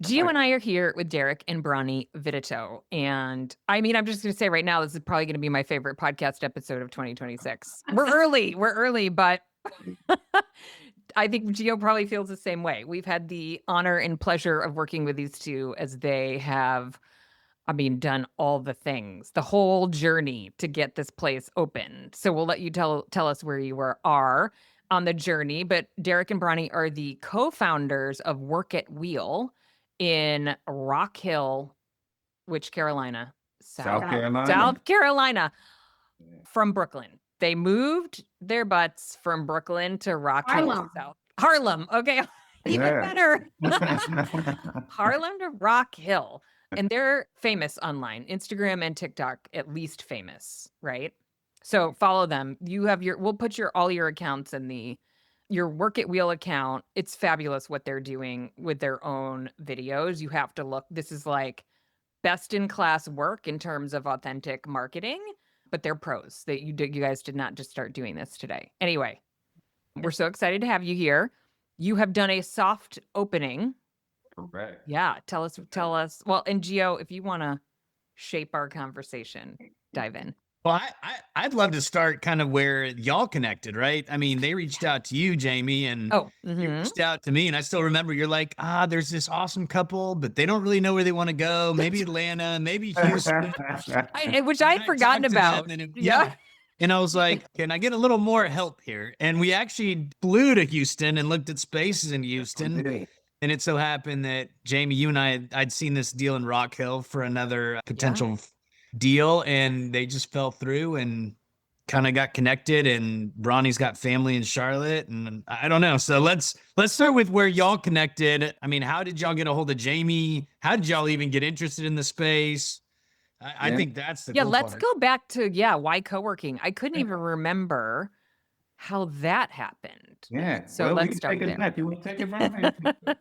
Gio and I are here with Derek and Broyny Vitatoe. And I mean, I'm just going to say right now, this is probably going to be my favorite podcast episode of 2026. We're early, but I think Gio probably feels the same way. We've had the honor and pleasure of working with these two as they have, I mean, done all the things, the whole journey to get this place open. So we'll let you tell us where you are on the journey. But Derek and Broyny are the co-founders of Work at Wheel in Rock Hill, which Carolina? South Carolina. South Carolina, Yeah. from Brooklyn. They moved their butts from Brooklyn to Rock Hill, Harlem. South Harlem. Okay, even Yeah. better. Harlem to Rock Hill. And they're famous online, Instagram and TikTok, at least famous, right? So follow them. You have we'll put all your accounts in your Work at Wheel account. It's fabulous what they're doing with their own videos. You have to look. This is like best in class work in terms of authentic marketing, but they're pros. You guys did not just start doing this today. Anyway, we're so excited to have you here. You have done a soft opening. Correct. Yeah, tell us. Well, and Gio, if you want to shape our conversation, dive in. Well, I'd love to start kind of where y'all connected, right? I mean, they reached out to you, Jamie, and you reached out to me, and I still remember you're like, there's this awesome couple, but they don't really know where they want to go. Maybe Atlanta, maybe Houston. Which I had forgotten about. Yeah. And I was like, can I get a little more help here? And we actually flew to Houston and looked at spaces in Houston. And it so happened that Jamie, you and I'd seen this deal in Rock Hill for another potential deal, and they just fell through and kind of got connected. And Bronny's got family in Charlotte, and I don't know. So let's start with where y'all connected. I mean, how did y'all get a hold of Jamie? How did y'all even get interested in the space? I think that's the cool let's part. go back to why co-working. I couldn't even remember how that happened. Yeah. So let's start there. You want to take it from there?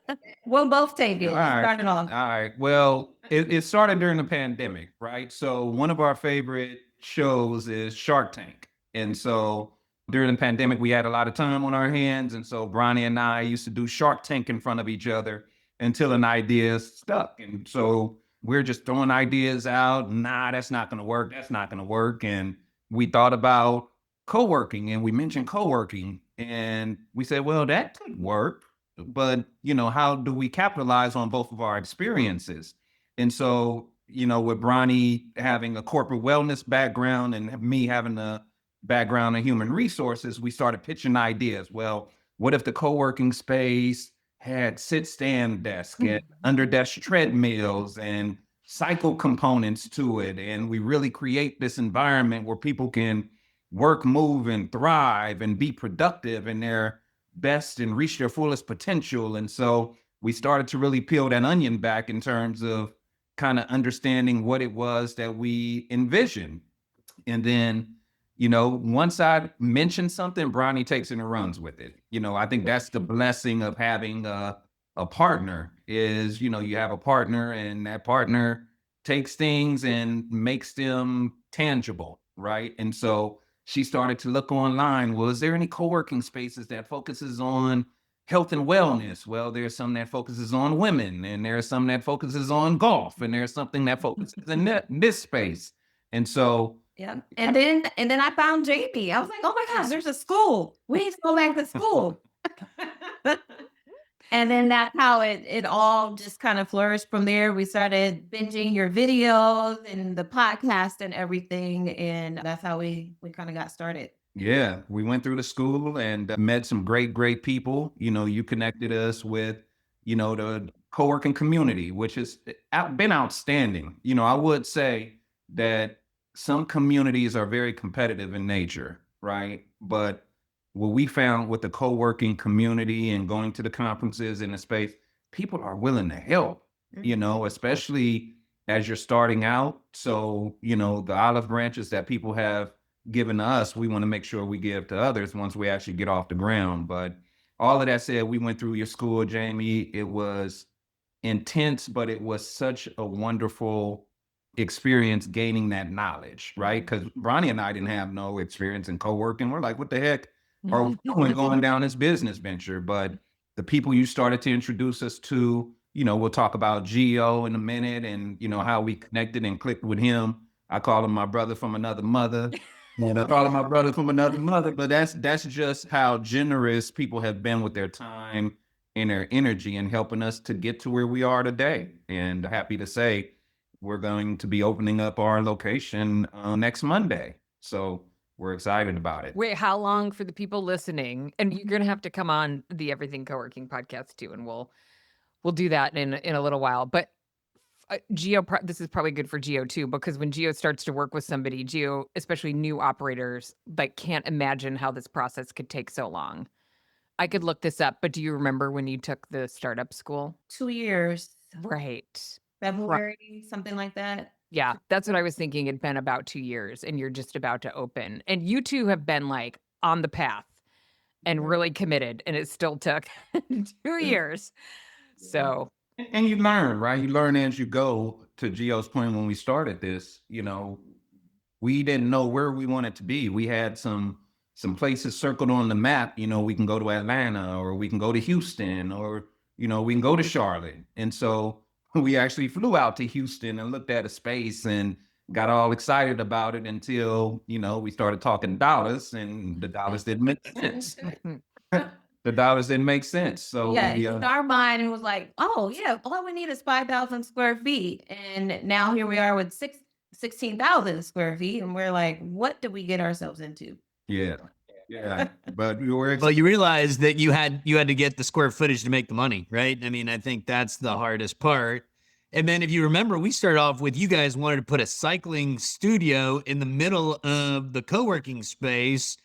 We'll both take it. All right. Start it off. All right. Well, it started during the pandemic, right? So one of our favorite shows is Shark Tank. And so during the pandemic, we had a lot of time on our hands. And so Broyny and I used to do Shark Tank in front of each other until an idea stuck. And so we're just throwing ideas out. Nah, that's not going to work. That's not going to work. And we thought about co-working, and we mentioned co-working, and we said, well, that could work, but how do we capitalize on both of our experiences? And so, with Broyny having a corporate wellness background and me having a background in human resources, we started pitching ideas. Well, what if the co-working space had sit-stand desk and under-desk treadmills and cycle components to it, and we really create this environment where people can work, move, and thrive and be productive in their best and reach their fullest potential. And so we started to really peel that onion back in terms of kind of understanding what it was that we envisioned. And then, once I mention something, Broyny takes it and runs with it. I think that's the blessing of having a partner is, you have a partner, and that partner takes things and makes them tangible, right? And so she started to look online. Well, is there any co-working spaces that focuses on health and wellness? Well, there's some that focuses on women, and there's some that focuses on golf, and there's something that focuses in this space. And so, yeah. And then I found JP. I was like, oh my gosh, there's a school. We need to go back to school. And then that's how it all just kind of flourished from there. We started binging your videos and the podcast and everything. And that's how we kind of got started. Yeah, we went through the school and met some great people. You connected us with, the co-working community, which has been outstanding. I would say that some communities are very competitive in nature, right? But what we found with the co-working community and going to the conferences in the space, people are willing to help, especially as you're starting out. So, the olive branches that people have given us, we want to make sure we give to others once we actually get off the ground. But all of that said, we went through your school, Jamie. It was intense, but it was such a wonderful experience gaining that knowledge, right? Because Broyny and I didn't have no experience in co-working. We're like, what the heck are we doing going down this business venture? But the people you started to introduce us to we'll talk about Gio in a minute and, how we connected and clicked with him. I call him my brother from another mother. I call him my brother from another mother, but that's just how generous people have been with their time and their energy and helping us to get to where we are today. And happy to say we're going to be opening up our location next Monday. So we're excited about it. Wait, how long for the people listening? And you're gonna have to come on the Everything Coworking podcast too, and we'll do that in a little while. But Geo, this is probably good for Geo too, because when Geo starts to work with somebody, Geo, especially new operators, like can't imagine how this process could take so long. I could look this up, but do you remember when you took the startup school? 2 years, Right. February, something like that. Yeah, that's what I was thinking. It'd been about 2 years and you're just about to open. And you two have been like on the path and really committed, and it still took 2 years. So, And you learn, right? You learn as you go. To Gio's point, when we started this, we didn't know where we wanted to be. We had some places circled on the map. We can go to Atlanta, or we can go to Houston, or we can go to Charlotte. And so we actually flew out to Houston and looked at a space and got all excited about it until we started talking dollars, and the dollars didn't make sense. The dollars didn't make sense. So Yeah, we, in our mind, it was like, oh yeah, all we need is 5,000 square feet, and now here we are with 16,000 square feet, and we're like, what did we get ourselves into? yeah. But we were Well, you realize that you had to get the square footage to make the money, right? I mean, I think that's the hardest part. And then if you remember, we started off with you guys wanted to put a cycling studio in the middle of the co-working space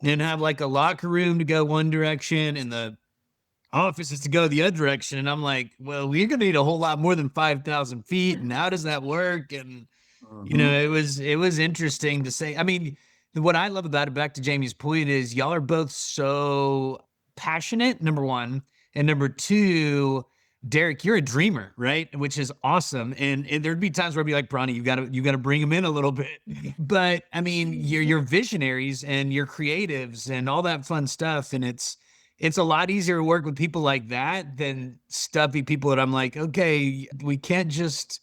and have like a locker room to go one direction and the offices to go the other direction. And I'm like, well, we're going to need a whole lot more than 5,000 feet. And how does that work? And, it was interesting to say. I mean, what I love about it, back to Jamie's point, is y'all are both so passionate, number one. And number two, Derek, you're a dreamer, right? Which is awesome. And there'd be times where I'd be like, Bronny, you gotta bring him in a little bit. But I mean, you're visionaries and you're creatives and all that fun stuff. And it's a lot easier to work with people like that than stuffy people that I'm like, okay, we can't just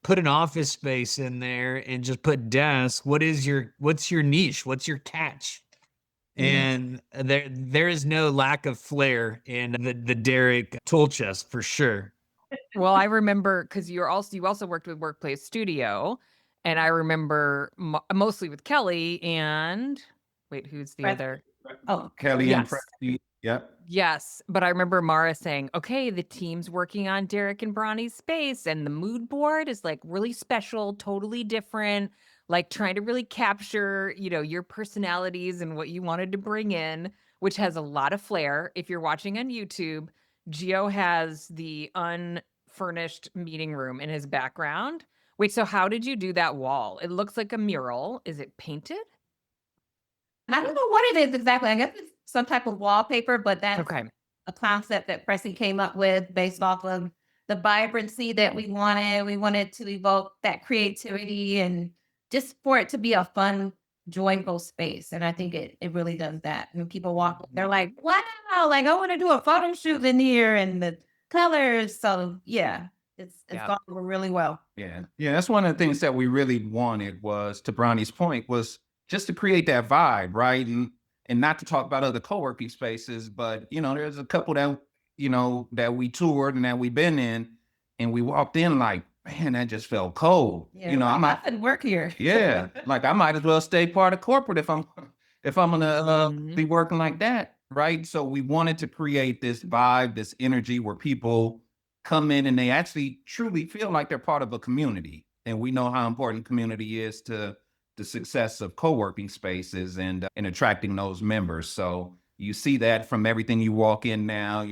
put an office space in there and just put desks. What's your niche? What's your catch? And there is no lack of flair in the Derek tool chest for sure. well, I remember because you also worked with Workplace Studio, and I remember mostly with Kelly and wait, who's the Press- other? Oh, Kelly and Yes. Presti. Yep. Yes, but I remember Mara saying, "Okay, the team's working on Derek and Bronny's space, and the mood board is like really special, totally different, like trying to really capture, your personalities and what you wanted to bring in, which has a lot of flair. If you're watching on YouTube, Gio has the unfurnished meeting room in his background. Wait, so how did you do that wall? It looks like a mural. Is it painted? I don't know what it is exactly. I guess it's some type of wallpaper, but that's Okay. a concept that Pressy came up with based off of the vibrancy that we wanted. We wanted to evoke that creativity and just for it to be a fun, joyful space. And I think it really does that. When people walk, they're like, wow, like I want to do a photo shoot in here and the colors. So yeah, it's Yeah. gone over really well. Yeah. That's one of the things that we really wanted was, to Bronny's point, was just to create that vibe, right? And not to talk about other co-working spaces, but there's a couple that that we toured and that we've been in, and we walked in like, man, that just felt cold. Yeah, I couldn't work here. Yeah, like I might as well stay part of corporate if I'm gonna be working like that, right? So we wanted to create this vibe, this energy where people come in and they actually truly feel like they're part of a community, and we know how important community is to the success of co-working spaces and attracting those members. So you see that from everything you walk in now.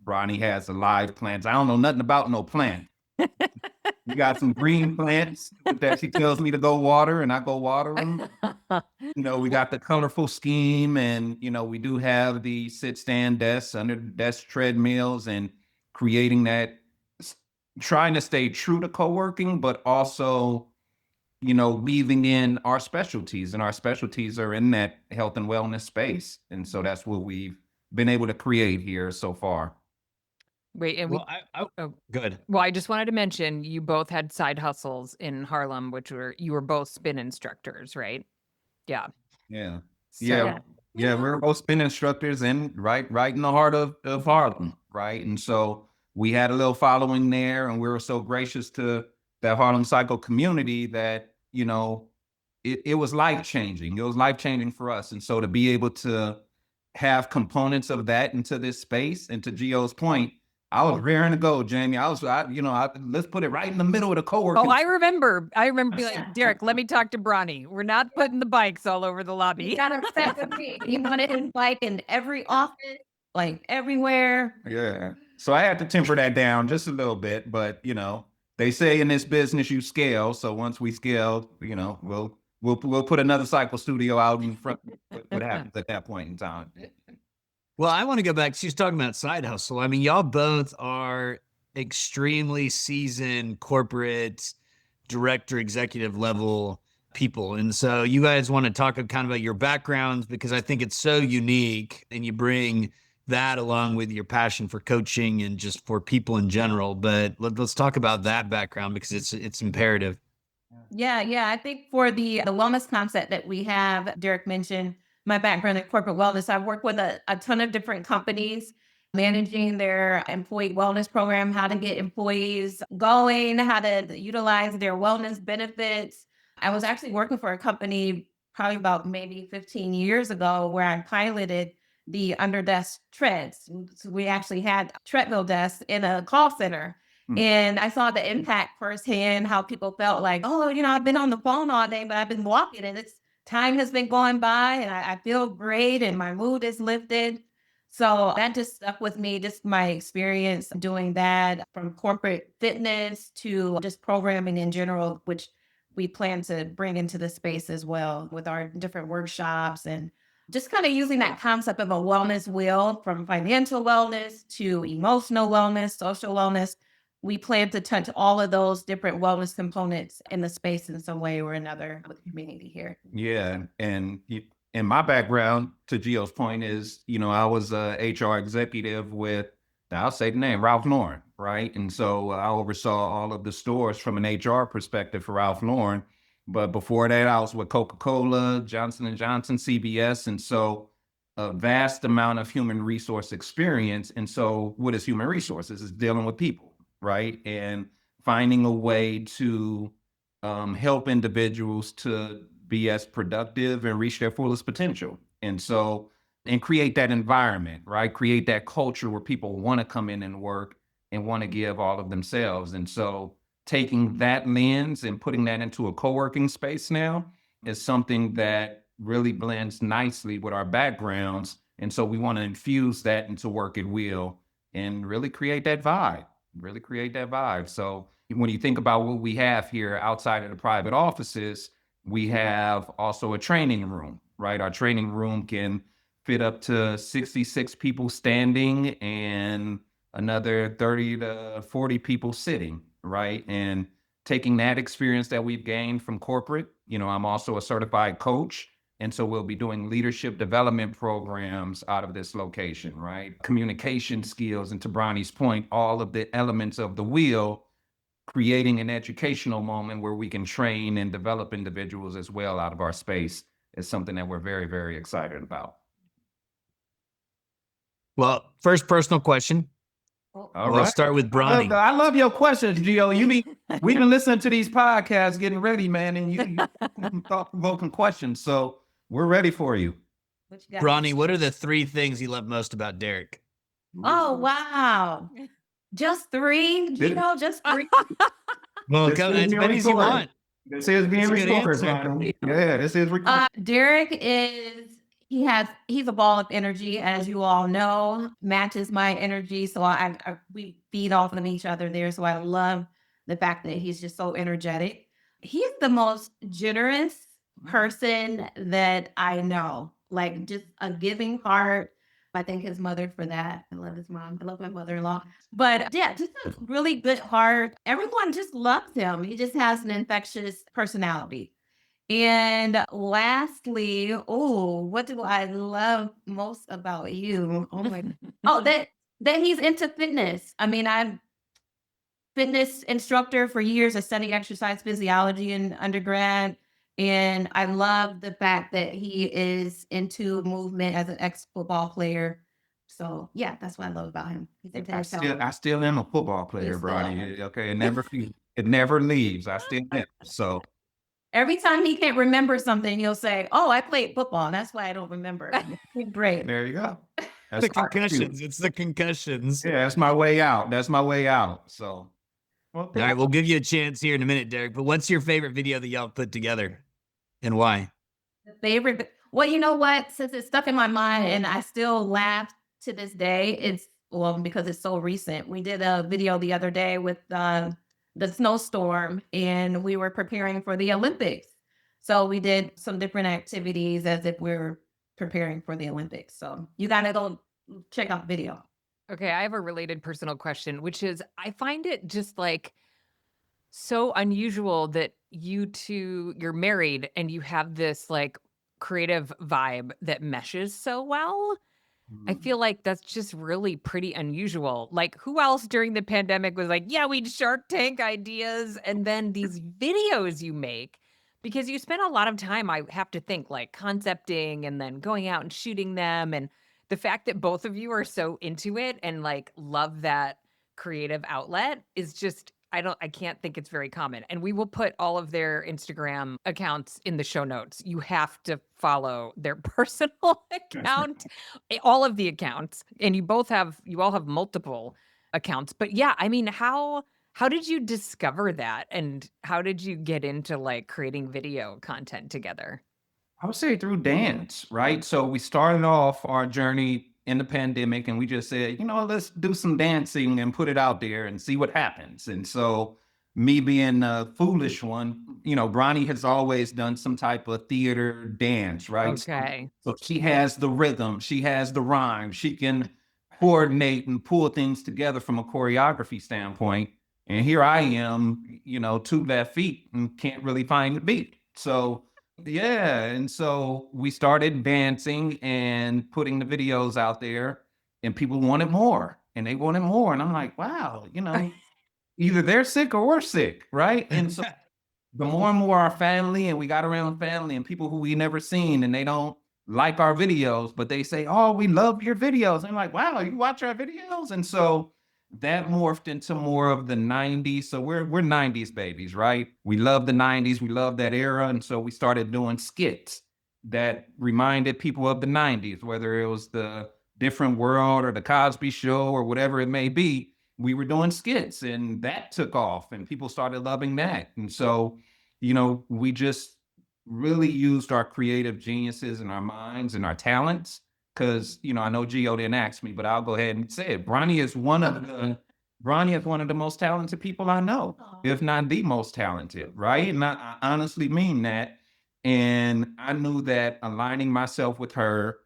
Bronny has the live plants. I don't know nothing about no plant. You got some green plants that she tells me to go water, and I go water them. We got the colorful scheme, and we do have the sit-stand desks, under desk treadmills, and creating that, trying to stay true to co-working, but also weaving in our specialties, and our specialties are in that health and wellness space. And so that's what we've been able to create here so far. Wait, and Well, oh, good. well, I just wanted to mention you both had side hustles in Harlem, you were both spin instructors, right? Yeah. Yeah. So Yeah, we're both spin instructors and right in the heart of Harlem, right? And so we had a little following there, and we were so gracious to that Harlem Cycle community that, it was life changing. It was life changing for us. And so to be able to have components of that into this space, and to Gio's point, I was raring to go, Jamie. Let's put it right in the middle of the co-working. Oh, I remember being like, Derek, let me talk to Bronny. We're not putting the bikes all over the He lobby. got upset with me. He wanted his bike in every office, like everywhere. Yeah. So I had to temper that down just a little bit, but they say in this business you scale. So once we scale, we'll put another cycle studio out in front. What happens at that point in time? Well, I want to go back. She's talking about side hustle. I mean, y'all both are extremely seasoned corporate director, executive level people. And so you guys want to talk kind of about your backgrounds, because I think it's so unique and you bring that along with your passion for coaching and just for people in general. But let's talk about that background, because it's imperative. Yeah. I think for the wellness concept that we have, Derek mentioned my background in corporate wellness. I've worked with a ton of different companies managing their employee wellness program, how to get employees going, how to utilize their wellness benefits. I was actually working for a company probably about maybe 15 years ago where I piloted the under desk treads. So we actually had treadmill desks in a call center. And I saw the impact firsthand, how people felt like, oh, I've been on the phone all day, but I've been walking and time has been going by and I feel great and my mood is lifted. So that just stuck with me, just my experience doing that, from corporate fitness to just programming in general, which we plan to bring into the space as well with our different workshops, and just kind of using that concept of a wellness wheel, from financial wellness to emotional wellness, social wellness. We plan to touch all of those different wellness components in the space in some way or another with the community here. Yeah, and my background, to Gio's point, is I was a HR executive with, I'll say the name, Ralph Lauren, right? And so I oversaw all of the stores from an HR perspective for Ralph Lauren. But before that, I was with Coca-Cola, Johnson & Johnson, CBS, and so a vast amount of human resource experience. And so what is human resources? It's dealing with people, right? And finding a way to help individuals to be as productive and reach their fullest potential. And create that environment, right? Create that culture where people want to come in and work and want to give all of themselves. And so taking that lens and putting that into a co-working space now is something that really blends nicely with our backgrounds. And so we want to infuse that into Work at Will and really create that vibe, So when you think about what we have here outside of the private offices, we have also a training room, right? Our training room can fit up to 66 people standing and another 30 to 40 people sitting, right? And taking that experience that we've gained from corporate, I'm also a certified coach. And so we'll be doing leadership development programs out of this location, right? Communication skills, and to Bronny's point, all of the elements of the wheel, creating an educational moment where we can train and develop individuals as well out of our space is something that we're very, very excited about. Well, first personal question. Let's start with Bronny. I love your questions, Gio. We've been listening to these podcasts, getting ready, man, and you thought-provoking questions. So we're ready for you. Bronny, what are the 3 things you love most about Derek? Oh, wow. Just 3? Just 3. Well, as many as you want. This is being recorded. Yeah, this is recorded. Derek he's a ball of energy, as you all know, matches my energy. So we feed off of each other there. So I love the fact that he's just so energetic. He's the most generous person that I know, like just a giving heart. I thank his mother for that. I love his mom. I love my mother-in-law. But yeah, just a really good heart. Everyone just loves him. He just has an infectious personality. And lastly, what do I love most about you? Oh my, that he's into fitness. I mean, I'm fitness instructor for years. I studied exercise physiology in undergrad. And I love the fact that he is into movement as an ex-football player. So yeah, that's what I love about him. He's into his health. I still am a football player, You still are. Bronny. Okay, it never leaves. I still am. So Every time he can't remember something, he'll say, "Oh, I played football. And that's why I don't remember." Great. there you go. The concussions. It's the concussions. Yeah, that's my way out. That's my way out. So, well, All right, we'll give you a chance here in a minute, Derek. But what's your favorite video that y'all put together, and why? The favorite. Well, you know what? Since it's stuck in my mind and I still laugh to this day, it's well because it's so recent. We did a video the other day with the snowstorm, and we were preparing for the Olympics. So we did some different activities as if we are preparing for the Olympics. So you gotta go check out the video. Okay, I have a related personal question, which is I find it just like so unusual that you're married and you have this like creative vibe that meshes so well. I feel like that's just really pretty unusual. Like, who else during the pandemic was like, yeah, we'd Shark Tank ideas and then these videos you make because you spend a lot of time, I have to think, like concepting and then going out and shooting them. And the fact that both of you are so into it and like love that creative outlet is just, I can't think it's very common. And we will put all of their Instagram accounts in the show notes. You have to follow their personal account, all of the accounts. And you all have multiple accounts. But yeah, I mean, how did you discover that? And how did you get into like creating video content together? I would say through dance, right? So we started off our journey in the pandemic and we just said, let's do some dancing and put it out there and see what happens. And so me being a foolish one, Bronny has always done some type of theater dance, right? Okay. So she has the rhythm, she has the rhyme, she can coordinate and pull things together from a choreography standpoint. And here I am, 2 left feet and can't really find the beat. So yeah, and so we started dancing and putting the videos out there, and people wanted more, and they wanted more, and I'm like, wow, either they're sick or we're sick, right? And so the more and more our family, and we got around family and people who we never seen, and they don't like our videos, but they say, "Oh, we love your videos." I'm like, "Wow, you watch our videos?" And so that morphed into more of the 90s. So we're 90s babies, right? We love the 90s. We love that era. And so we started doing skits that reminded people of the 90s, whether it was the Different World or the Cosby Show or whatever it may be. We were doing skits and that took off and people started loving that. And so, we just really used our creative geniuses and our minds and our talents because I know Gio didn't ask me, but I'll go ahead and say it. Bronny is one of the most talented people I know, if not the most talented, right? And I honestly mean that. And I knew that aligning myself with her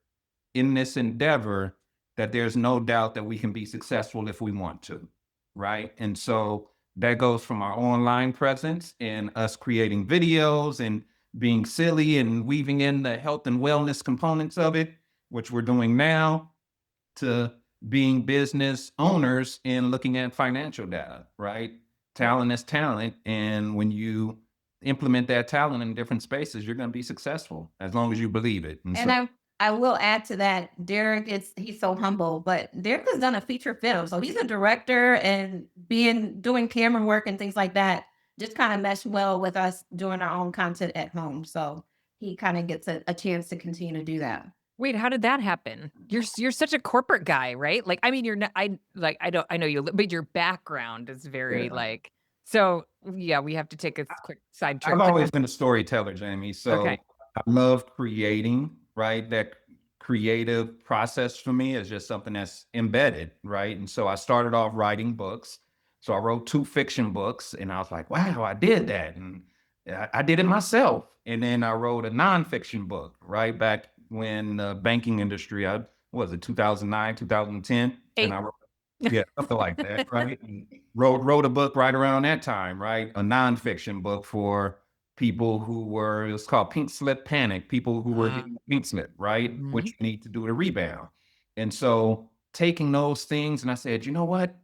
in this endeavor, that there's no doubt that we can be successful if we want to, right? And so that goes from our online presence and us creating videos and being silly and weaving in the health and wellness components of it, which we're doing now, to being business owners and looking at financial data, right? Talent is talent. And when you implement that talent in different spaces, you're going to be successful as long as you believe it. And I will add to that, he's so humble, but Derek has done a feature film. So he's a director and doing camera work and things like that just kind of mesh well with us doing our own content at home. So he kind of gets a chance to continue to do that. Wait, how did that happen? You're such a corporate guy, right? Like, I mean, you're not, I know you, but your background is very Yeah. like, so yeah, we have to take a quick side trip. I've always been a storyteller, Jamie. So Okay. I love creating, right? That creative process for me is just something that's embedded, right? And so I started off writing books. So I wrote 2 fiction books and I was like, wow, I did that. And I did it myself. And then I wrote a nonfiction book, right? Back when the banking industry, was it 2009, 2010? And I wrote, yeah, something like that, right? And wrote a book right around that time, right? A nonfiction book for people who were, it was called Pink Slip Panic, people who were hitting pink slip, right? What you need to do to rebound. And so taking those things and I said, you know what?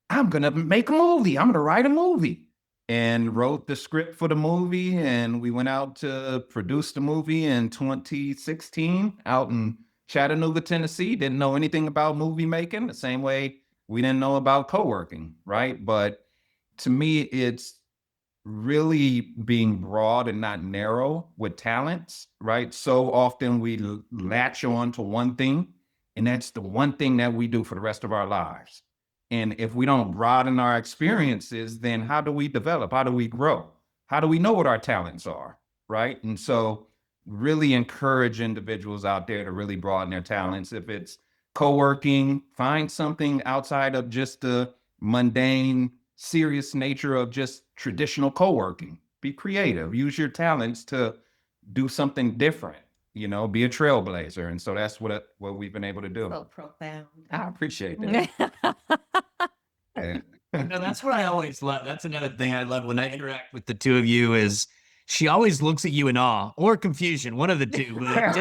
I'm going to make a movie. I'm going to write a movie. And wrote the script for the movie. And we went out to produce the movie in 2016 out in Chattanooga, Tennessee. Didn't know anything about movie making, the same way we didn't know about co-working, right? But to me, it's really being broad and not narrow with talents, right? So often we latch on to one thing, and that's the one thing that we do for the rest of our lives. And if we don't broaden our experiences, then how do we develop? How do we grow? How do we know what our talents are, right? And so really encourage individuals out there to really broaden their talents. If it's co-working, find something outside of just the mundane, serious nature of just traditional co-working. Be creative, use your talents to do something different, be a trailblazer. And so that's what we've been able to do. So profound. I appreciate that. Yeah. No, that's what I always love. That's another thing I love when I interact with the two of you is she always looks at you in awe or confusion, one of the two. But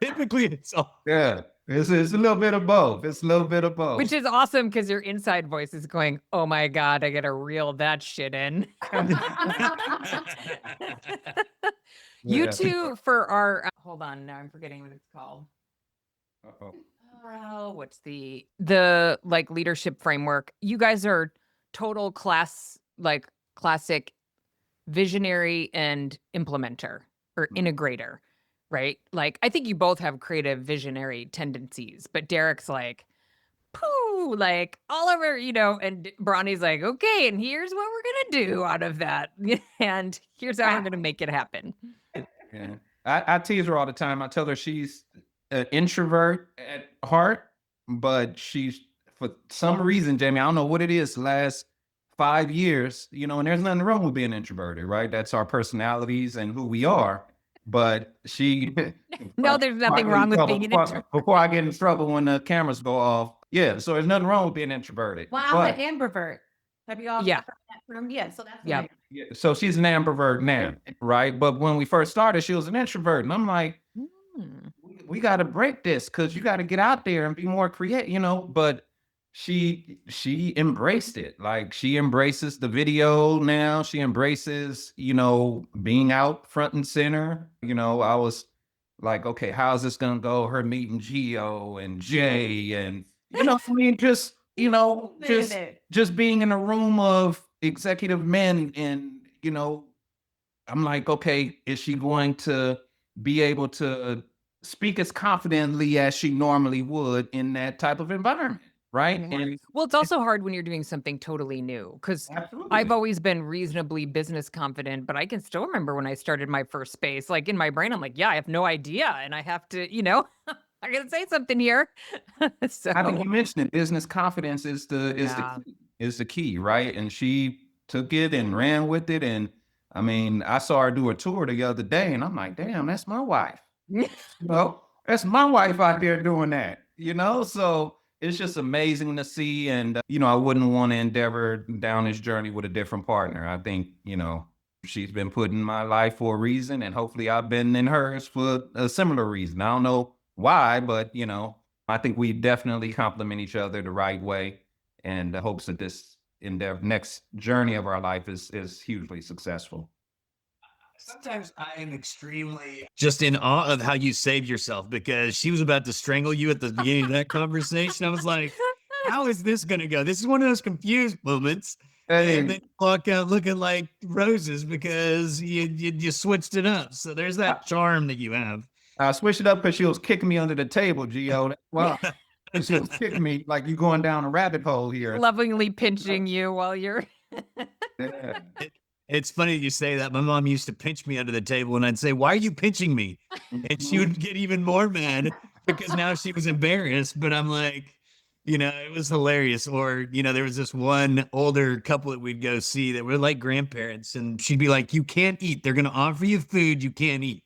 typically it's all. Yeah, it's a little bit of both. It's a little bit of both. Which is awesome because your inside voice is going, oh my God, I gotta reel that shit in. You Yeah. two for our, hold on, now I'm forgetting what it's called. Uh-oh. Oh, what's the like leadership framework? You guys are total classic visionary and implementer or integrator, right? Like I think you both have creative visionary tendencies, but Derek's like, poo, like all over, and Bronny's like, okay, and here's what we're gonna do out of that. And here's how we're gonna make it happen. Yeah. I tease her all the time. I tell her she's an introvert at heart, but she's, for some reason, Jamie, I don't know what it is, the last 5 years, and there's nothing wrong with being introverted, right? That's our personalities and who we are. But she... No, there's nothing wrong with being an introvert. Before I get in trouble when the cameras go off. Yeah, so there's nothing wrong with being introverted. Wow, but, an ambivert. Have you all Yeah. heard that term? Yeah, so that's Yeah. right. yeah, so she's an ambivert now, right? But when we first started, she was an introvert. And I'm like, we got to break this because you got to get out there and be more creative, but she embraced it. Like she embraces the video now. She embraces, being out front and center. I was like, okay, how's this going to go? Her meeting Gio and Jay and, just being in a room of executive men and, I'm like, okay, is she going to be able to speak as confidently as she normally would in that type of environment, right? And Well, it's also hard when you're doing something totally new because I've always been reasonably business confident, but I can still remember when I started my first space, like in my brain, I'm like, yeah, I have no idea. And I have to, I gotta say something here. So I think you mentioned it. Business confidence is the key, right? And she took it and ran with it. And I mean, I saw her do a tour the other day, and I'm like, damn, that's my wife. That's my wife out there doing that. So it's just amazing to see. And I wouldn't want to endeavor down this journey with a different partner. I think she's been put in my life for a reason, and hopefully I've been in hers for a similar reason. I don't know why, but I think we definitely complement each other the right way, and the hopes that this next journey of our life is hugely successful. Sometimes I am extremely just in awe of how you saved yourself because she was about to strangle you at the beginning of that conversation. I was like, how is this going to go? This is one of those confused moments. Hey. And then you walk out looking like roses because you switched it up. So there's that charm that you have. I switched it up because she was kicking me under the table, Gio. Well, she was kicking me like you going down a rabbit hole here. lovingly pinching you while you're. Yeah. It's funny you say that. My mom used to pinch me under the table and I'd say, why are you pinching me? And she would get even more mad because now she was embarrassed. But I'm like, it was hilarious. Or, there was this one older couple that we'd go see that were like grandparents. And she'd be like, you can't eat. They're going to offer you food you can't eat.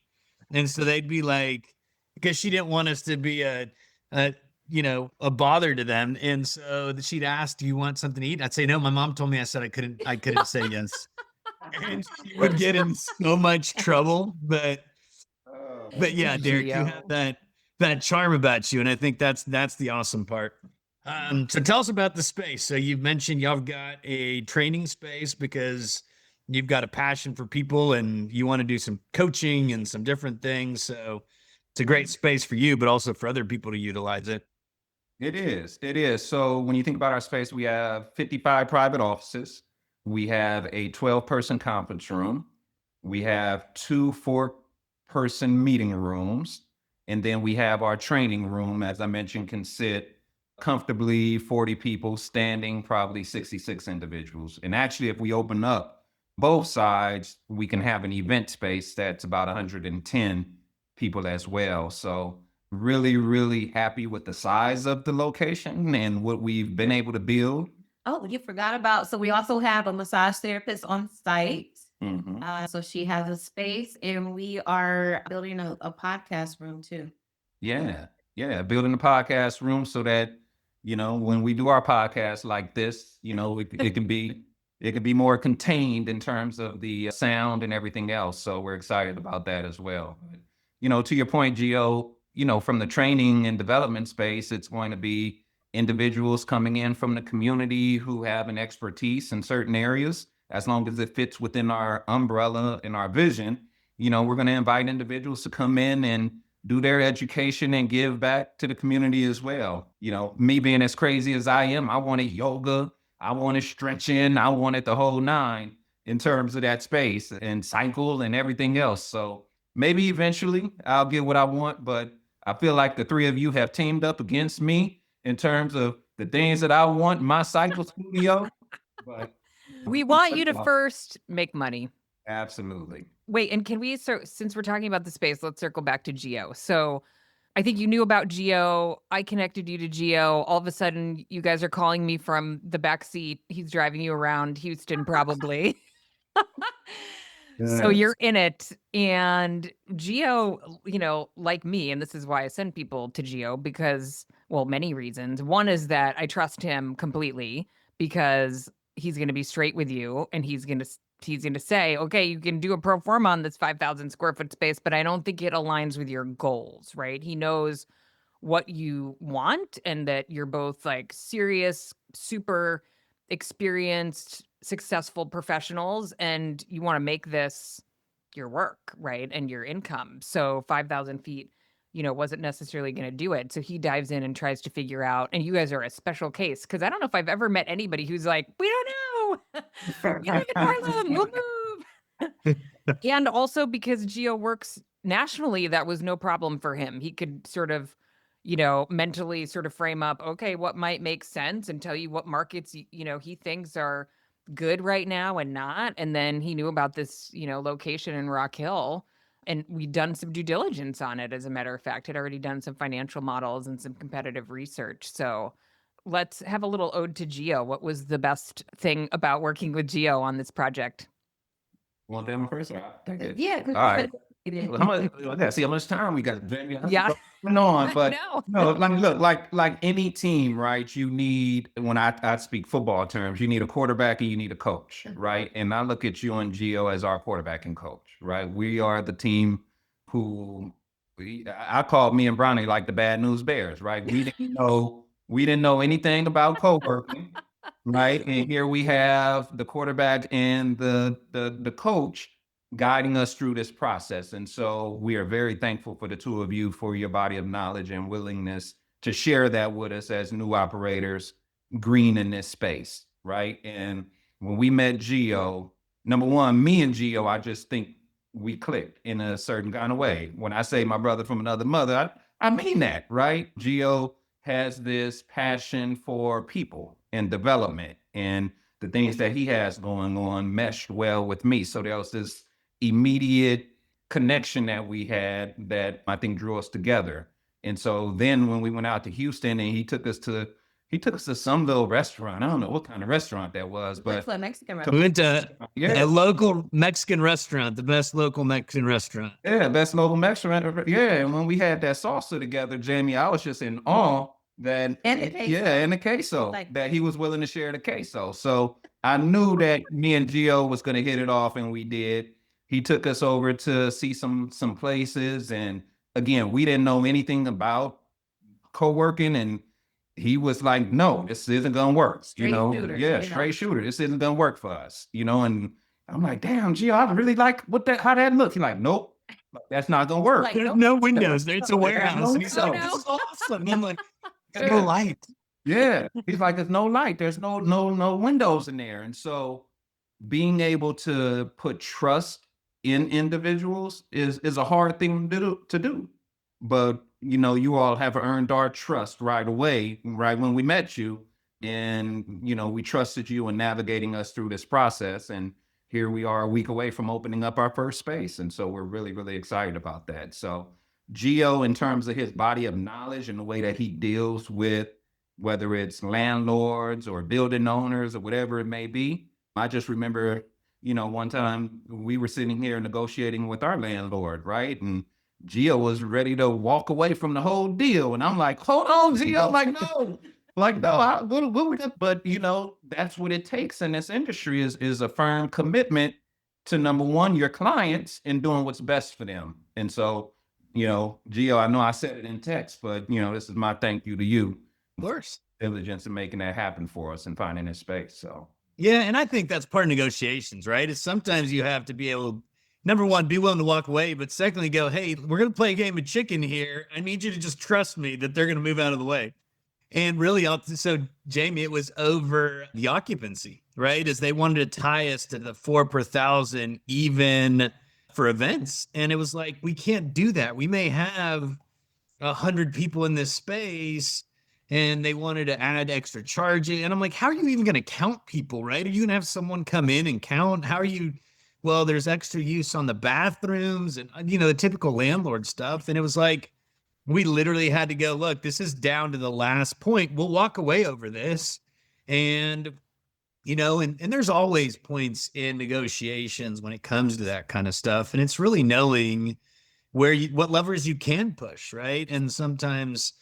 And so they'd be like, because she didn't want us to be a bother to them. And so she'd ask, do you want something to eat? I'd say, no, my mom told me I said I couldn't say yes. And she would get in so much trouble, but yeah, Derek, you have that that charm about you. And I think that's the awesome part. So tell us about the space. So you mentioned y'all got a training space because you've got a passion for people and you want to do some coaching and some different things. So it's a great space for you, but also for other people to utilize it. It is. It is. So when you think about our space, we have 55 private offices. We have a 12-person conference room. We have 2 4-person meeting rooms. And then we have our training room, as I mentioned, can sit comfortably 40 people standing, probably 66 individuals. And actually, if we open up both sides, we can have an event space that's about 110 people as well. So really, really happy with the size of the location and what we've been able to build. Oh, you forgot about, so we also have a massage therapist on site. So she has a space, and we are building a podcast room too. Yeah. Yeah. Building a podcast room so that, when we do our podcast like this, it can be more contained in terms of the sound and everything else. So we're excited about that as well. To your point, Gio, from the training and development space, it's going to be individuals coming in from the community who have an expertise in certain areas. As long as it fits within our umbrella and our vision, we're going to invite individuals to come in and do their education and give back to the community as well. Me being as crazy as I am, I wanted yoga, I wanted stretching, I wanted the whole nine in terms of that space and cycle and everything else. So maybe eventually I'll get what I want, but I feel like the three of you have teamed up against me in terms of the things that I want in my cycle studio. But We want you to first make money. Absolutely. Wait, and can we, so since we're talking about the space, let's circle back to Gio. So I think you knew about Gio. I connected you to Gio. All of a sudden, you guys are calling me from the back seat. He's driving you around Houston, probably. So you're in it. And Gio, like me, and this is why I send people to Gio because, well, many reasons. One is that I trust him completely because he's going to be straight with you and he's going to say, okay, you can do a pro forma on this 5,000 square foot space, but I don't think it aligns with your goals, right? He knows what you want and that you're both like serious, super experienced, successful professionals, and you want to make this your work, right? And your income. So 5,000 feet, wasn't necessarily going to do it. So he dives in and tries to figure out, and you guys are a special case because I don't know if I've ever met anybody who's like, we don't know. We live in Harlem, we'll move. And also because Gio works nationally, that was no problem for him. He could sort of, mentally sort of frame up, okay, what might make sense and tell you what markets, he thinks are good right now and not. And then he knew about this, location in Rock Hill. And we'd done some due diligence on it, as a matter of fact, had already done some financial models and some competitive research. So let's have a little ode to Gio. What was the best thing about working with Gio on this project? Want them first? Yeah. All right. See how much time we got. Yeah. On, but no, like any team, right? You need, when I speak football terms, you need a quarterback and you need a coach, right? And I look at you and Gio as our quarterback and coach, right? We are the team who I call me and Broyny like the bad news bears, right? We didn't know anything about co-working, right? And here we have the quarterback and the coach guiding us through this process. And so we are very thankful for the two of you for your body of knowledge and willingness to share that with us as new operators, green in this space, right? And when we met Gio, number one, me and Gio, I just think we clicked in a certain kind of way. When I say my brother from another mother, I mean that, right? Gio has this passion for people and development, and the things that he has going on meshed well with me. So there was this immediate connection that we had that I think drew us together. And so then when we went out to Houston and he took us to some little restaurant. I don't know what kind of restaurant that was, but It's a Mexican We restaurant. went to a local Mexican restaurant, the best local Mexican restaurant. yeah, best local Mexican restaurant. Yeah, and when we had that salsa together, Jamie, I was just in awe that And the queso. yeah, and the queso, Like- that he was willing to share the queso. So I knew that me and Gio was going to hit it off, and we did. He took us over to see some places, and again, we didn't know anything about co-working, and he was like, no, this isn't gonna work. Straight shooter, Yeah, you know. straight shooter. This isn't gonna work for us, and I'm like, damn, gee, I really like how that looks. He's like, nope, that's not gonna work. Like, There's nope. no windows. It's a There's warehouse. no And he's like, windows. this is awesome. And I'm like, there's Yeah. no light. Yeah. He's like, there's no light, there's no windows in there. And so being able to put trust in individuals is a hard thing to do. But you all have earned our trust right away, right when we met you. And we trusted you in navigating us through this process. And here we are a week away from opening up our first space. And so we're really, really excited about that. So Gio, in terms of his body of knowledge and the way that he deals with whether it's landlords or building owners or whatever it may be. I just remember, one time we were sitting here negotiating with our landlord, right? And Gio was ready to walk away from the whole deal. And I'm like, hold on, Gio. Like, no, what we got? But, that's what it takes in this industry is a firm commitment to, number one, your clients and doing what's best for them. And so, Gio, I know I said it in text, but, this is my thank you to you. Of course. Diligence in making that happen for us and finding this space. So yeah, and I think that's part of negotiations, right? Is sometimes you have to be able, number one, be willing to walk away, but secondly, go, hey, we're going to play a game of chicken here. I need you to just trust me that they're going to move out of the way. And really, so Jamie, it was over the occupancy, right? As they wanted to tie us to the 4 per 1,000 even for events, and it was like, we can't do that. We may have 100 people in this space. And they wanted to add extra charging. And I'm like, how are you even going to count people, right? Are you going to have someone come in and count? How are you? Well, there's extra use on the bathrooms and, the typical landlord stuff. And it was like, we literally had to go, look, this is down to the last point. We'll walk away over this. And, and there's always points in negotiations when it comes to that kind of stuff. And it's really knowing what levers you can push, right? And sometimes,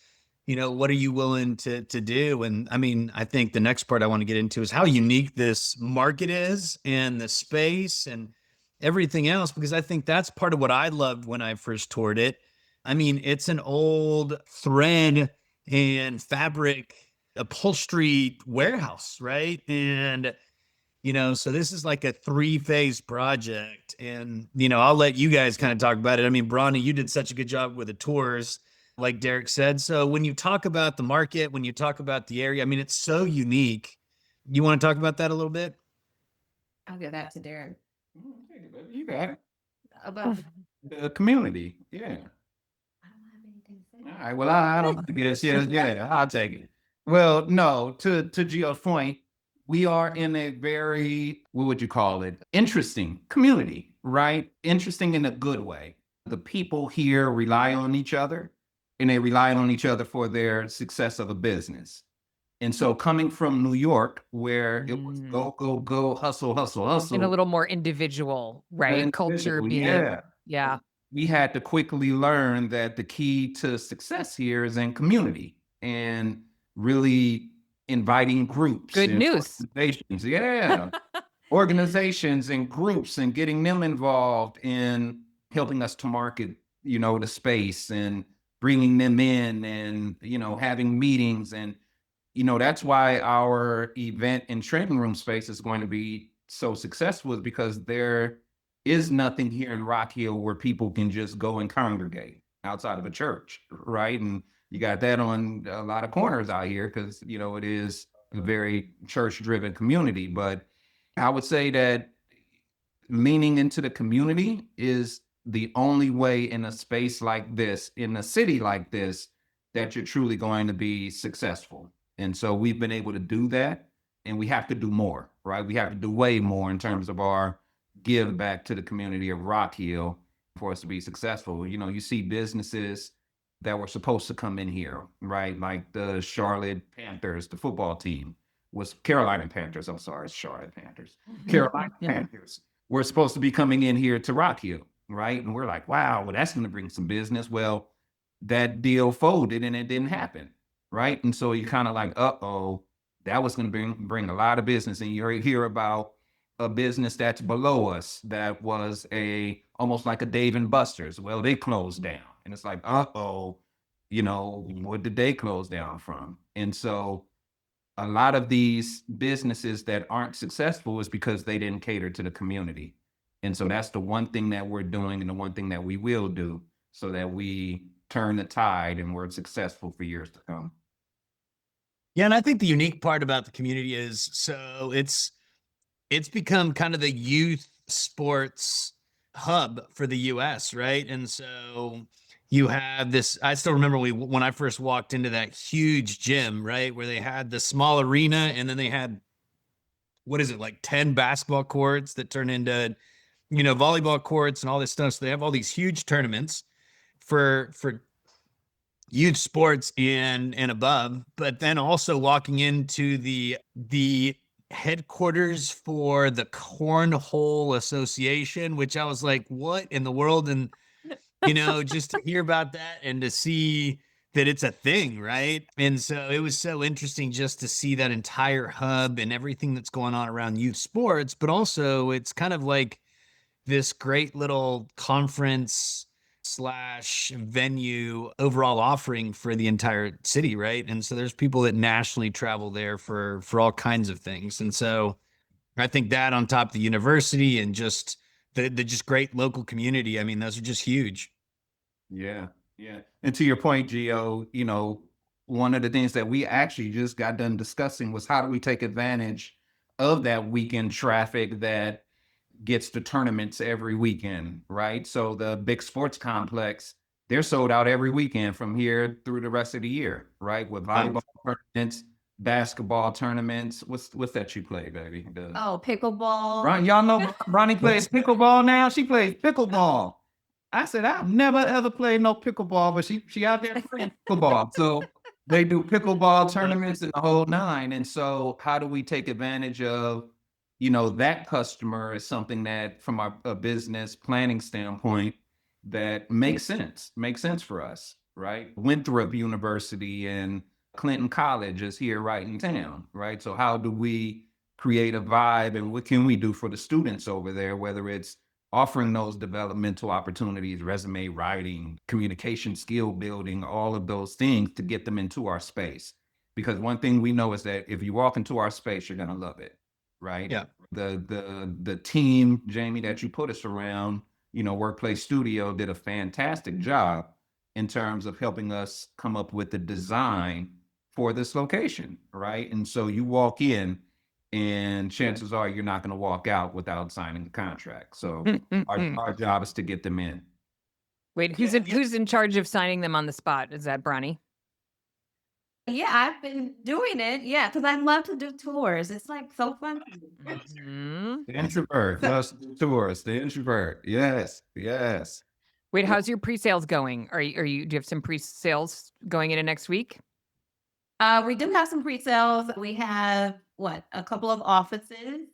what are you willing to do? And I mean, I think the next part I want to get into is how unique this market is and the space and everything else, because I think that's part of what I loved when I first toured it. I mean, it's an old thread and fabric upholstery warehouse, right? And, so this is like a 3-phase project. And, I'll let you guys kind of talk about it. I mean, Broyny, you did such a good job with the tours, like Derek said. So when you talk about the market, when you talk about the area, I mean, it's so unique. You want to talk about that a little bit? I'll give that to Derek. You got it. About The community. Yeah. I don't have anything to say. All right. Well, I don't guess. Yeah, I'll take it. Well, no, to Gio's point, we are in a very, what would you call it? Interesting community, right? Interesting in a good way. The people here rely on each other, and they rely on each other for their success of a business. And so coming from New York, where it was go, hustle, hustle, hustle. And a little more individual, right? Culture being, yeah. We had to quickly learn that the key to success here is in community and really inviting groups. Good news. Organizations, yeah. Organizations and groups and getting them involved in helping us to market, the space and bringing them in and, having meetings. And, that's why our event and training room space is going to be so successful, is because there is nothing here in Rock Hill where people can just go and congregate outside of a church, right? And you got that on a lot of corners out here because, it is a very church-driven community. But I would say that leaning into the community is the only way in a space like this, in a city like this, that you're truly going to be successful. And so we've been able to do that, and we have to do more, right? We have to do way more in terms of our give back to the community of Rock Hill for us to be successful. You see businesses that were supposed to come in here, right? Like the Charlotte Panthers, the football team was Carolina Panthers. I'm sorry, it's Charlotte Panthers. Carolina Panthers were supposed to be coming in here to Rock Hill, right? And we're like, wow, well, that's going to bring some business. Well, that deal folded and it didn't happen, right? And so you're kind of like, uh-oh, that was going to bring a lot of business. And you hear about a business that's below us that was almost like a Dave and Buster's. Well, they closed down, And it's like, uh-oh, what did they close down from? And so a lot of these businesses that aren't successful is because they didn't cater to the community. And so that's the one thing that we're doing and the one thing that we will do so that we turn the tide and we're successful for years to come. Yeah, and I think the unique part about the community is so it's become kind of the youth sports hub for the US, right? And so you have this, I still remember when I first walked into that huge gym, right, where they had the small arena and then they had, what is it, like 10 basketball courts that turn into, volleyball courts and all this stuff. So they have all these huge tournaments for youth sports and above, but then also walking into the headquarters for the Cornhole Association, which I was like, what in the world? And just to hear about that and to see that it's a thing, right? And so it was so interesting just to see that entire hub and everything that's going on around youth sports, but also it's kind of like this great little conference slash venue overall offering for the entire city, right? And so there's people that nationally travel there for all kinds of things. And so I think that on top of the university and just the just great local community, I mean, those are just huge. Yeah, yeah. And to your point, Gio, one of the things that we actually just got done discussing was how do we take advantage of that weekend traffic that gets to tournaments every weekend, right? So the big sports complex, they're sold out every weekend from here through the rest of the year, right? With volleyball tournaments, basketball tournaments. What's that you play, baby? Oh, pickleball. Right, y'all know Ronnie plays pickleball now. She plays pickleball. I said, I've never ever played no pickleball, but she out there playing pickleball. So they do pickleball tournaments and the whole nine. And so how do we take advantage of, that customer is something that from a business planning standpoint that makes sense for us, right? Winthrop University and Clinton College is here right in town, right? So how do we create a vibe and what can we do for the students over there, whether it's offering those developmental opportunities, resume writing, communication skill building, all of those things to get them into our space. Because one thing we know is that if you walk into our space, you're gonna love it, right? Yeah. The team, Jamie, that you put us around, Workplace Studio did a fantastic job in terms of helping us come up with the design for this location, right? And so you walk in and chances are you're not going to walk out without signing the contract. So our job is to get them in. Wait, who's in charge of signing them on the spot? Is that Bronny? Yeah, I've been doing it. Yeah, because I love to do tours. It's like so fun. Mhm. The introvert, plus the tourist, the introvert. Yes, yes. Wait, how's your pre-sales going? Do you have some pre-sales going into next week? We do have some pre-sales. We have a couple of offices.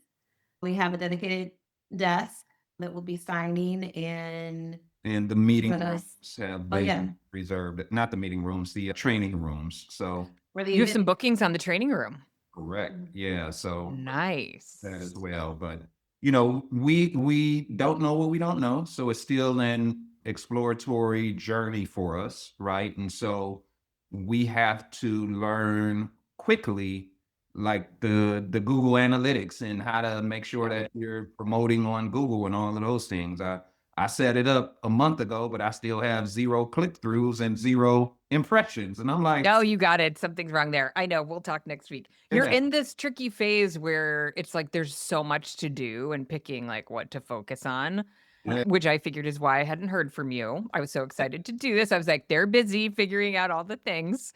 We have a dedicated desk that will be signing in. And the meeting But, rooms have oh, yeah. been reserved, not the meeting rooms, the training rooms. So Where the You have some event- bookings on the training room. correct. Yeah. So Nice. that as well. But we don't know what we don't know. So it's still an exploratory journey for us, right? And so we have to learn quickly like the Google Analytics and how to make sure that you're promoting on Google and all of those things. I set it up a month ago, but I still have 0 click-throughs and 0 impressions. And I'm like, No, you got it. Something's wrong there. I know. We'll talk next week. You're Yeah. in this tricky phase where it's like there's so much to do and picking like what to focus on, Yeah. which I figured is why I hadn't heard from you. I was so excited to do this. I was like, they're busy figuring out all the things.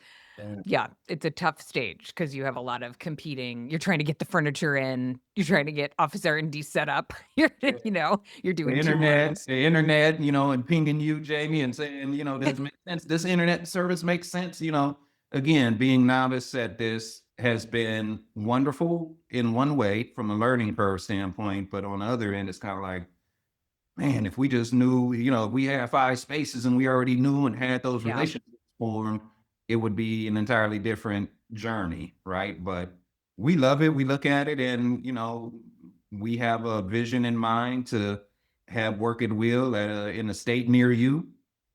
Yeah, it's a tough stage because you have a lot of competing. You're trying to get the furniture in. You're trying to get Office R&D set up. You're doing the internet, and pinging you, Jamie, and saying, this makes sense. This internet service makes sense. Again, being novice at this has been wonderful in one way from a learning curve standpoint, but on the other end, it's kind of like, man, if we just knew, if we had 5 spaces and we already knew and had those Yeah. relationships formed, it would be an entirely different journey, right? But we love it. We look at it and, we have a vision in mind to have Work at Will in a state near you.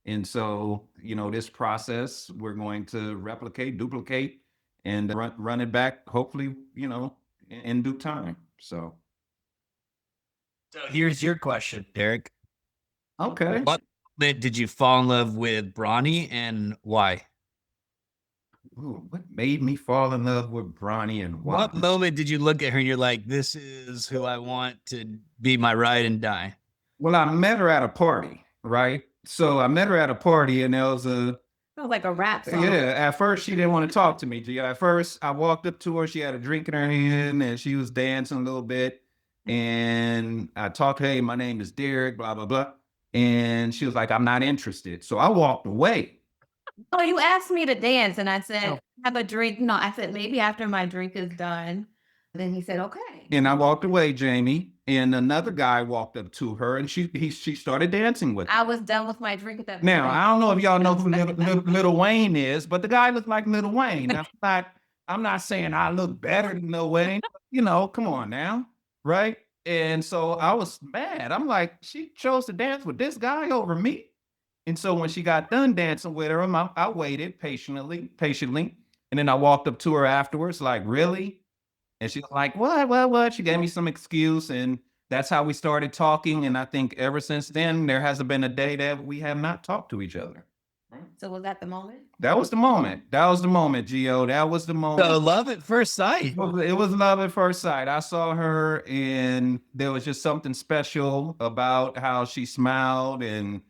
And so, this process we're going to replicate, duplicate, and run it back, hopefully, in due time. So here's your question, Derek. okay. What moment did you fall in love with Bronny and why? Ooh, what made me fall in love with Bronny and why? What moment did you look at her and you're like, this is who I want to be my ride and die? Well, I met her at a party, right? So I met her at a party, and there was a Sounds like a rap song. yeah. At first, she didn't want to talk to me. At first, I walked up to her. She had a drink in her hand, and she was dancing a little bit. And I talked, "Hey, my name is Derek, blah blah blah," and she was like, "I'm not interested." So I walked away. Oh, you asked me to dance, and I said, Oh. have a drink. No, I said, maybe after my drink is done. Then he said, okay. And I walked away, Jamie. And another guy walked up to her, and she started dancing with him. I was done with my drink at that Now, point. I don't know if y'all know who Lil Wayne is, but the guy looked like Lil Wayne. Now, I'm not saying I look better than Lil Wayne. Come on now, right? And so I was mad. I'm like, she chose to dance with this guy over me. And so when she got done dancing with her, I waited patiently, and then I walked up to her afterwards, like, really? And she was like, what? She gave me some excuse, and that's how we started talking. And I think ever since then, there hasn't been a day that we have not talked to each other. So was that the moment? That was the moment. That was the moment, Gio. That was the moment. So love at first sight. It was love at first sight. I saw her, and there was just something special about how she smiled and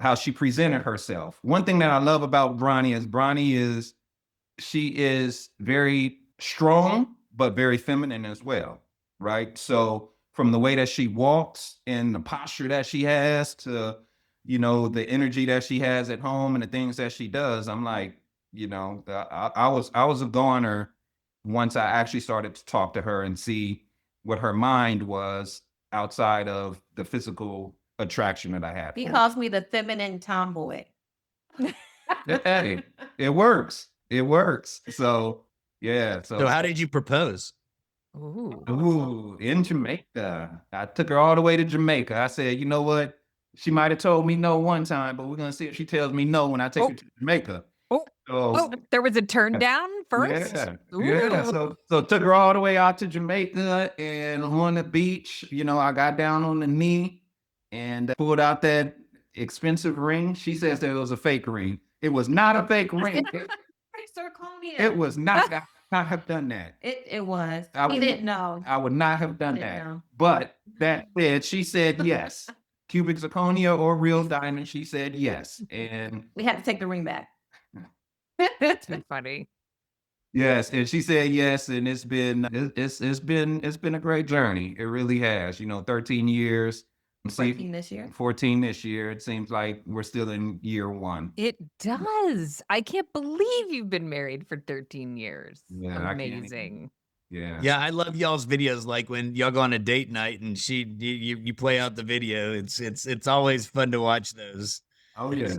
how she presented herself. One thing that I love about Bronny is she is very strong, but very feminine as well, right? So from the way that she walks and the posture that she has to, the energy that she has at home and the things that she does, I'm like, I was a goner once I actually started to talk to her and see what her mind was outside of the physical attraction that I had. He for her. calls me the feminine tomboy. Hey, it works. It works. So yeah. So how did you propose? Ooh. In Jamaica. I took her all the way to Jamaica. I said, you know what? She might have told me no one time, but we're gonna see if she tells me no when I take her to Jamaica. Oh, So there was a turn down first? yeah. Ooh. So took her all the way out to Jamaica, and on the beach, I got down on the knee and pulled out that expensive ring. She says that it was a fake ring. It was not a fake ring. Zirconia. It was not. I would not have done that. It was. I He would- didn't know. I would not have done Didn't that. know. But that said, she said yes. Cubic zirconia or real diamond, she said yes. And We had to take the ring back. It's been funny. yes, and she said yes, and it's been a great journey. It really has. 13 years. 14 this year. 14 this year. It seems like we're still in year 1. It does. I can't believe you've been married for 13 years. Yeah, I can't even- Amazing. Yeah. Yeah, I love y'all's videos. Like when y'all go on a date night and you play out the video. It's always fun to watch those. Oh yeah.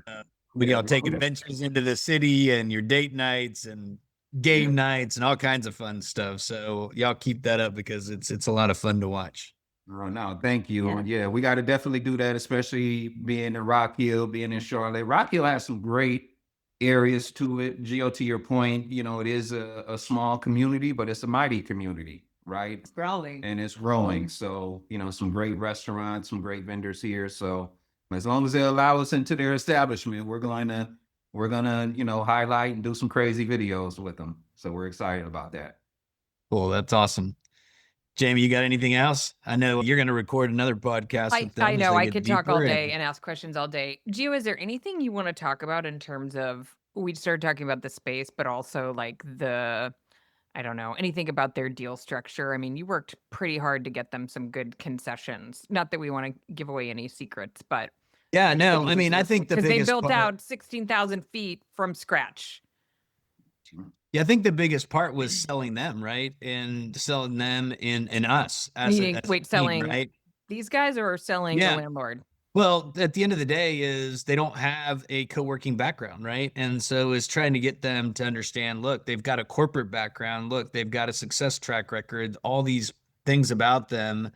When y'all take Oh, yeah. adventures into the city and your date nights and game nights and all kinds of fun stuff. So y'all keep that up because it's a lot of fun to watch. Oh, no, thank you. Yeah. Yeah, we got to definitely do that, especially being in Rock Hill, being in Charlotte. Rock Hill has some great areas to it. Gio, to your point, it is a small community, but it's a mighty community, right? It's growing. And it's growing. So, some great restaurants, some great vendors here. So as long as they allow us into their establishment, we're gonna, highlight and do some crazy videos with them. So we're excited about that. Cool. That's awesome. Jamie, you got anything else? I know you're going to record another podcast with them. I as know they I get could talk all deeper day and ask questions all day. Gio, is there anything you want to talk about in terms of, we started talking about the space, but also like I don't know, anything about their deal structure? I mean, you worked pretty hard to get them some good concessions. Not that we want to give away any secrets, but Yeah, no, I mean, I think the because they biggest built part, out 16,000 feet from scratch. yeah, I think the biggest part was selling them, right? And selling them in us as Meaning, as a wait, team, selling right? these guys or selling Yeah. the landlord? Well, at the end of the day is they don't have a co-working background, right? And so it's trying to get them to understand, look, they've got a corporate background. Look, they've got a success track record, all these things about them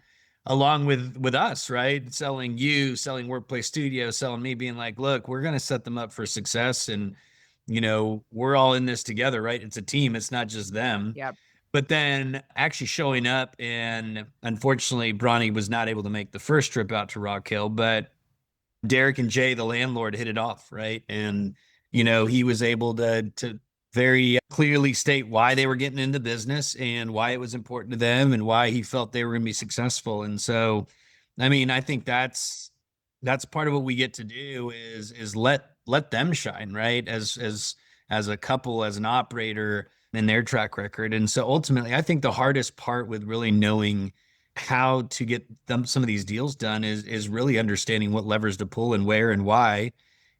along with us, right? Selling you, selling Workplace Studio, selling me, being like, look, we're going to set them up for success. And, we're all in this together, right? It's a team. It's not just them. Yep. But then actually showing up, and unfortunately, Bronny was not able to make the first trip out to Rock Hill, but Derek and Jay, the landlord, hit it off, right? And he was able to very clearly state why they were getting into business and why it was important to them and why he felt they were going to be successful. And so, I mean, I think that's part of what we get to do is let them shine, right? As a couple, as an operator, in their track record. And so ultimately, I think the hardest part with really knowing how to get some of these deals done is really understanding what levers to pull and where and why.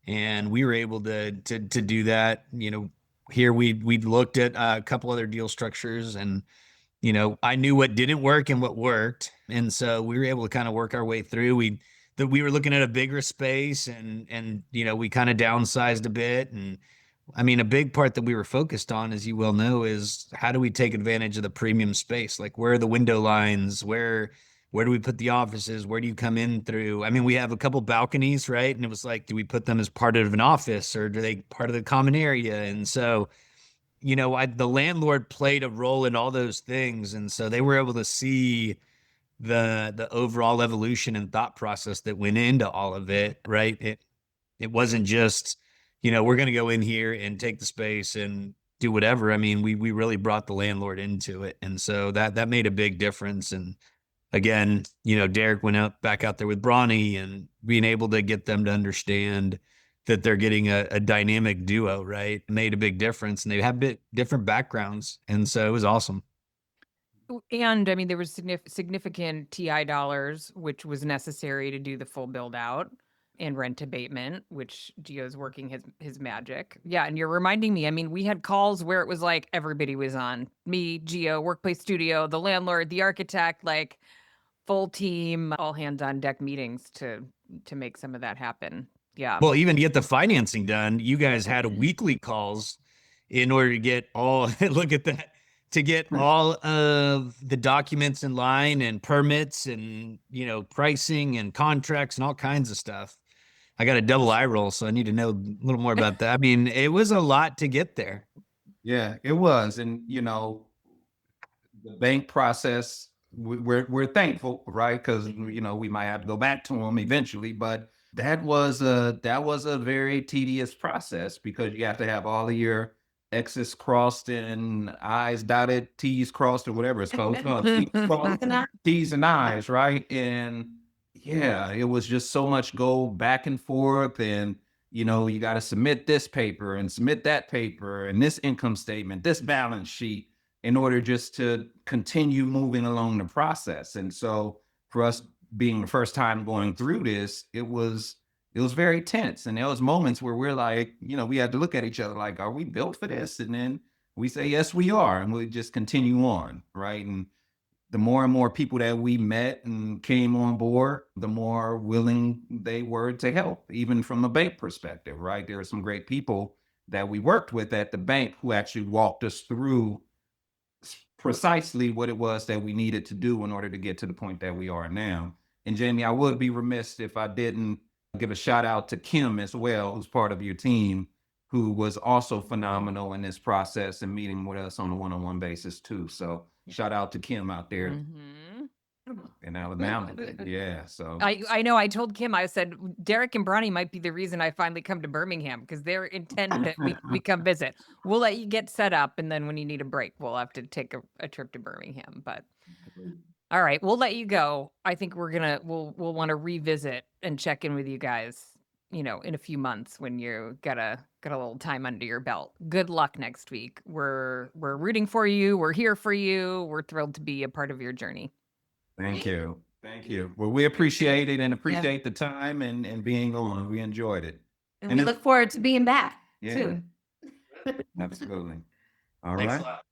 And we were able to do that. Here we looked at a couple other deal structures, and I knew what didn't work and what worked, and so we were able to kind of work our way through. We were looking at a bigger space, and we kind of downsized a bit. And I mean, a big part that we were focused on, as you well know, is how do we take advantage of the premium space? Like, where are the window lines? Where do we put the offices? Where do you come in through? I mean, we have a couple balconies, right? And it was like, do we put them as part of an office, or do they part of the common area? And so, the landlord played a role in all those things. And so they were able to see the overall evolution and thought process that went into all of it, right? It wasn't just, we're going to go in here and take the space and do whatever. I mean, we really brought the landlord into it. And so that made a big difference. And again, Derek went back out there with Bronny, and being able to get them to understand that they're getting a dynamic duo, right? Made a big difference. And they have different backgrounds. And so it was awesome. And I mean, there was significant TI dollars, which was necessary to do the full build out, and rent abatement, which Gio's working his magic. Yeah, and you're reminding me, I mean, we had calls where it was like everybody was on. Me, Gio, Workplace Studio, the landlord, the architect, like full team, all hands on deck meetings to make some of that happen. Yeah. Well, even to get the financing done, you guys had weekly calls in order to get look at that, to get all of the documents in line and permits and, pricing and contracts and all kinds of stuff. I got a double eye roll, so I need to know a little more about that. I mean, it was a lot to get there. Yeah, it was. And, the bank process, we're thankful, right? Because, we might have to go back to them eventually, but that was a very tedious process, because you have to have all of your X's crossed and I's dotted, T's crossed, or whatever it's called. T's and I's, right? And yeah, it was just so much go back and forth, and you got to submit this paper and submit that paper and this income statement, this balance sheet, in order just to continue moving along the process. And so for us, being the first time going through this, it was very tense. And there was moments where we're like, we had to look at each other like, are we built for this? And then we say, yes, we are. And we just continue on, right? And the more and more people that we met and came on board, the more willing they were to help, even from a bank perspective, right? There are some great people that we worked with at the bank who actually walked us through precisely what it was that we needed to do in order to get to the point that we are now. And Jamie, I would be remiss if I didn't give a shout out to Kim as well, who's part of your team, who was also phenomenal in this process and meeting with us on a one-on-one basis too. So shout out to Kim out there in Alabama. Yeah. So I know, I told Kim, I said, Derek and Broyny might be the reason I finally come to Birmingham, because they're intent that we come visit. We'll let you get set up, and then when you need a break, we'll have to take a trip to Birmingham. But all right, we'll let you go. I think we'll want to revisit and check in with you guys, in a few months when you got a little time under your belt. Good luck next week. We're rooting for you. We're here for you. We're thrilled to be a part of your journey. Thank you. Thank you. Well, we appreciate it and appreciate the time and being on. We enjoyed it. And we look forward to being back soon. Absolutely. All Thanks right. a lot.